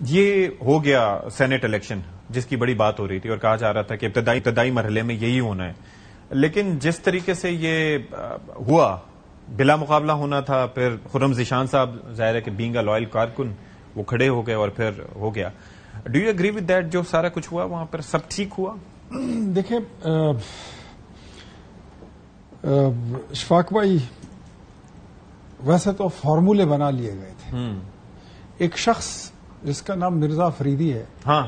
یہ ہو گیا Saint election جس کی بڑی بات ہو رہی تھی اور کہا جا رہا تھا کہ ابتدائی مرحلے میں یہی ہونا ہے، لیکن جس طریقے سے یہ ہوا، بلا مقابلہ ہونا تھا، پھر خرم ذیشان صاحب ظاہر ہے کہ بینگ اے لائل کارکن وہ کھڑے ہو گئے اور پھر ہو گیا. Do you agree with that? جو سارا کچھ ہوا وہاں پر سب ٹھیک ہوا؟ دیکھیں اشفاق بھائی، ویسے تو فارمولے بنا لیے گئے تھے. ایک شخص جس کا نام مرزا افریدی ہے، ہاں،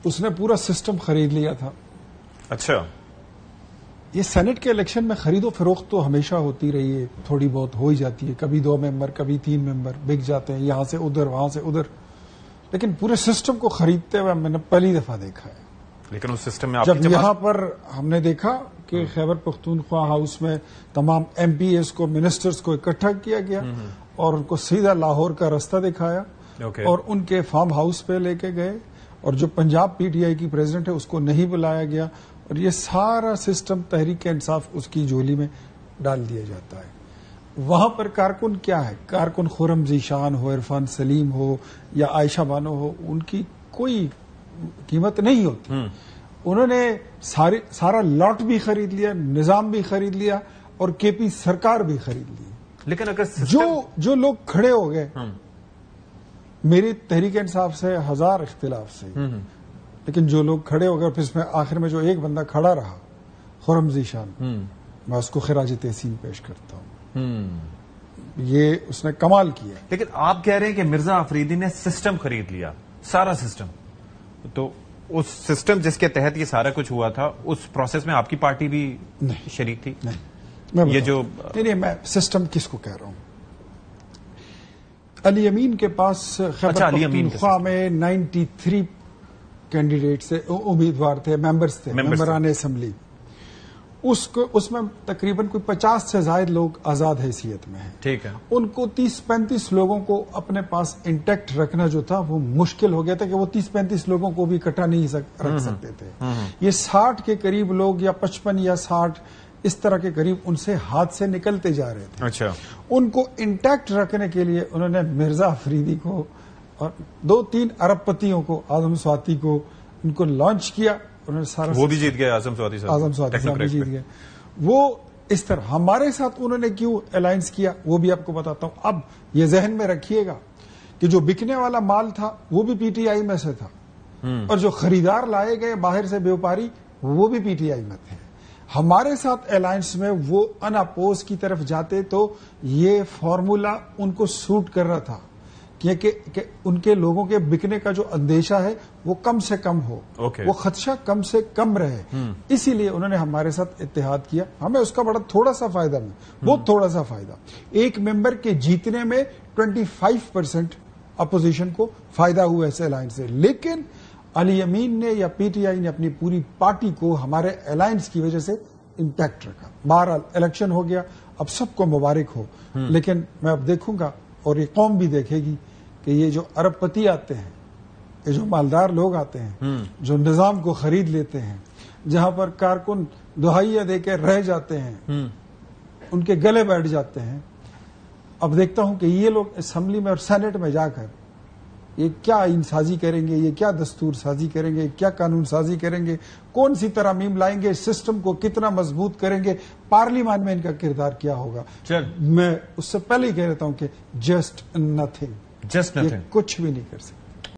اس نے پورا سسٹم خرید لیا تھا. اچھا. یہ سینٹ کے الیکشن میں خرید و فروخت تو ہمیشہ ہوتی رہی ہے، تھوڑی بہت ہو ہی جاتی ہے، کبھی 2 ممبر کبھی 3 ممبر بک جاتے ہیں، یہاں سے ادھر وہاں سے ادھر، لیکن پورے سسٹم کو خریدتے ہوئے میں نے پہلی دفعہ دیکھا ہے. لیکن اس سسٹم میں جب یہاں پر ہم نے دیکھا کہ خیبر پختونخوا ہاؤس میں تمام ایم پی ایز کو، منسٹرز کو اکٹھا کیا گیا اور ان کو سیدھا لاہور کا راستہ دکھایا اور ان کے فارم ہاؤس پہ لے کے گئے، اور جو پنجاب پی ٹی آئی کی پریزیڈنٹ ہے اس کو نہیں بلایا گیا، اور یہ سارا سسٹم تحریک انصاف اس کی جولی میں ڈال دیا جاتا ہے. وہاں پر کارکن کیا ہے؟ کارکن خرم ذیشان ہو، عرفان سلیم ہو یا عائشہ بانو ہو، ان کی کوئی قیمت نہیں ہوتی. انہوں نے سارا لاٹ بھی خرید لیا، نظام بھی خرید لیا اور کے پی سرکار بھی خرید لی. لیکن اگر جو لوگ کھڑے ہو گئے، میری تحریک انصاف سے 1000 اختلاف سے، لیکن جو لوگ کھڑے ہو گئے، پھر اس میں آخر میں جو ایک بندہ کھڑا رہا، خرم ذیشان، میں اس کو خراج تحسین پیش کرتا ہوں. یہ اس نے کمال کیا. لیکن آپ کہہ رہے ہیں کہ مرزا افریدی نے سسٹم خرید لیا، سارا سسٹم. تو اس سسٹم جس کے تحت یہ سارا کچھ ہوا تھا، اس پروسیس میں آپ کی پارٹی بھی شریک تھی؟ نہیں، یہ جو میں سسٹم کس کو کہہ رہا ہوں، علی امین کے پاس خیبر پختونخوا میں 93 کینڈیڈیٹ سے امیدوار تھے، ممبرز تھے، ممبران اسمبلی. اس میں تقریباً کوئی 50 سے زائد لوگ آزاد حیثیت میں ہیں. ٹھیک ہے. ان کو 30-35 لوگوں کو اپنے پاس انٹیکٹ رکھنا جو تھا وہ مشکل ہو گیا تھا کہ وہ 30-35 لوگوں کو بھی اکٹھا نہیں رکھ سکتے تھے. یہ 60 کے قریب لوگ یا 55 یا 60 اس طرح کے قریب ان سے ہاتھ سے نکلتے جا رہے تھے. اچھا. ان کو انٹیکٹ رکھنے کے لیے انہوں نے مرزا افریدی کو اور 2-3 ارب پتیوں کو، اعظم سواتی کو، ان کو لانچ کیا. انہوں نے سارا، وہ بھی جیت گئے، اعظم سواتی صاحب بھی جیت گئے. وہ اس طرح ہمارے ساتھ انہوں نے کیوں الائنس کیا وہ بھی آپ کو بتاتا ہوں. اب یہ ذہن میں رکھیے گا کہ جو بکنے والا مال تھا وہ بھی پی ٹی آئی میں سے تھا، اور جو خریدار لائے گئے باہر سے بیوپاری وہ بھی پی ٹی آئی میں تھے. ہمارے ساتھ الائنس میں وہ ان اپوز کی طرف جاتے تو یہ فارمولا ان کو سوٹ کر رہا تھا کہ ان کے لوگوں کے بکنے کا جو اندیشہ ہے وہ کم سے کم ہو، وہ خدشہ کم سے کم رہے. اسی لیے انہوں نے ہمارے ساتھ اتحاد کیا. ہمیں اس کا بڑا تھوڑا سا فائدہ ملا، بہت تھوڑا سا فائدہ. ایک ممبر کے جیتنے میں 25% اپوزیشن کو فائدہ ہوا ایسے الائنس سے. لیکن علی امین نے یا پی ٹی آئی نے اپنی پوری پارٹی کو ہمارے الائنس کی وجہ سے امپیکٹ رکھا. بہرحال الیکشن ہو گیا، اب سب کو مبارک ہو. لیکن میں اب دیکھوں گا اور یہ قوم بھی دیکھے گی کہ یہ جو ارب پتی آتے ہیں، یہ جو مالدار لوگ آتے ہیں، جو نظام کو خرید لیتے ہیں، جہاں پر کارکن دہائیاں دے کے رہ جاتے ہیں، ان کے گلے بیٹھ جاتے ہیں. اب دیکھتا ہوں کہ یہ لوگ اسمبلی میں اور سینٹ میں جا کر یہ کیا آئین سازی کریں گے، یہ کیا دستور سازی کریں گے، کیا قانون سازی کریں گے، کون سی ترامیم لائیں گے، سسٹم کو کتنا مضبوط کریں گے، پارلیمان میں ان کا کردار کیا ہوگا. میں اس سے پہلے ہی کہہ رہتا ہوں کہ جسٹ نتھنگ، کچھ بھی نہیں کر سکتے.